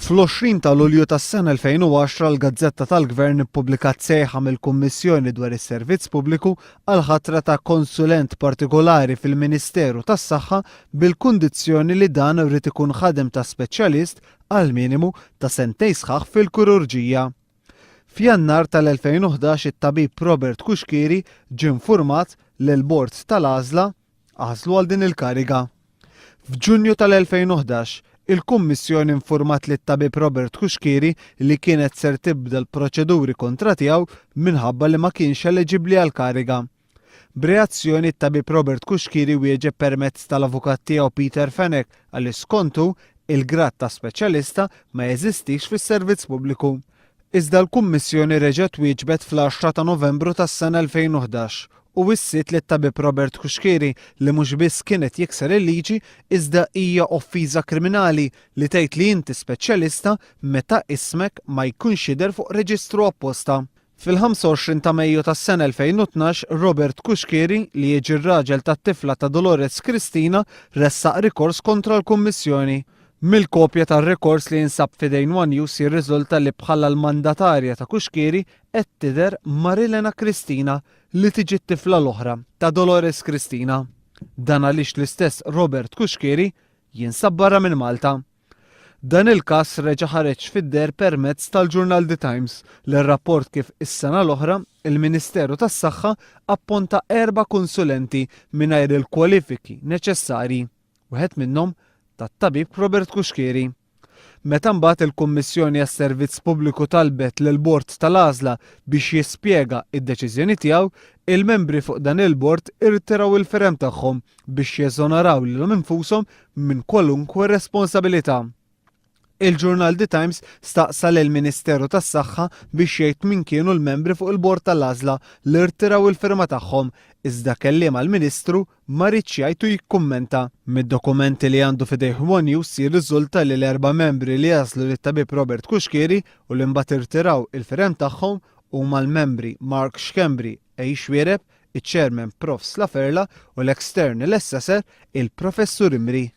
Fl-20 ta' Lulju tas-sena 2010 l-Gazzetta tal-Gvern ippubblikat sejħa mill-Kummissjoni dwar is-Servizz Pubbliku għal ħatra ta' konsulent partikolari fil-Ministeru tas-Saħħa bil-kundizzjoni li dan irid ikun ħadem ta' speċjalist għal minimu ta' sentejn sħaħ fil-kirurġija. F'Jannar tal-2011 it-tabib Robert Kuxkieri ġie infurmat li l-bord tal-għażla għażlu għal din il-kariga. F'Ġunju tal-2011 il-Kummissjoni infurmat lit-tabib Robert Kuxkieri li kienet ser tibda l-proċeduri kontra tiegħu minħabba li ma kienx eliġibbli għall-kariga. B'reazzjoni t-tabib Robert Kuxkieri wieġeb permezz tal-avukat tiegħu Peter Fenech għalli skontu il-grad ta' speċjalista ma jeżistix fis-servizz pubbliku. Iżda l-Kummissjoni reġgħet wieġbet fl-10 ta' Novembru tas-sena 2011 u wissit li t-tabib Robert Kuxkieri li mhux biss kienet jikser il-liġi iżda hija offiża kriminali li tgħid li inti speċjalista meta ismek ma jkunx jidher fuq reġistru apposta. Fil-25 ta' Mejju tas-sena 2012 Robert Kuxkieri li jiġi r-raġel tat-tifla ta' Dolores Cristina ressaq rikors kontra l-Kummissjoni. Mill-kopja tar-rikors li jinsab f'idejn One News jirriżulta li bħala l-mandatarja ta' Kuxkieri qed tidher Marilena Cristina li tiġi t-tifla l-oħra ta' Dolores Cristina. Dan għaliex l-istess Robert Kuxkieri jinsab barra minn Malta. Dan il-każ reġa' ħareġ fid-der permezz tal-ġurnal The Times li rrapport kif is-sena l-oħra il-Ministeru tas-Saħħa apponta 4 konsulenti mingħajr il-kwalifiki neċessarji, wieħed minnhom tat-tabib Robert Kuxkieri. Meta mbagħad il-Kummissjoni għas-Servizz Pubbliku talbet lill-Bord tal-Għażla biex jispjega id-deċiżjoni tiegħu, il-membri fuq dan il-bord irtiraw il-ferem tagħhom biex jeżonaraw lilhom infushom minn kwalunkwe responsabilità. Il-ġurnal The Times staqsa lill-Ministeru tas-Saħħa biex jgħid min kienu l-membri fuq il-Bord tal-Għażla li rtiraw il-firma tagħhom, iżda kelliem għall-Ministru ma rridx jgħid u jikkummenta. Mid-dokumenti li għandu f'idejh One News jirriżulta li l-4 membri li jażlu lit-tabib Robert Kuxkieri u li mbagħad irtiraw il-firem tagħhom huma l-membri Mark Xkembri Xwiereb, iċ-Chairman Prof. Slaferla u l-External Assessor il-Professur Imri.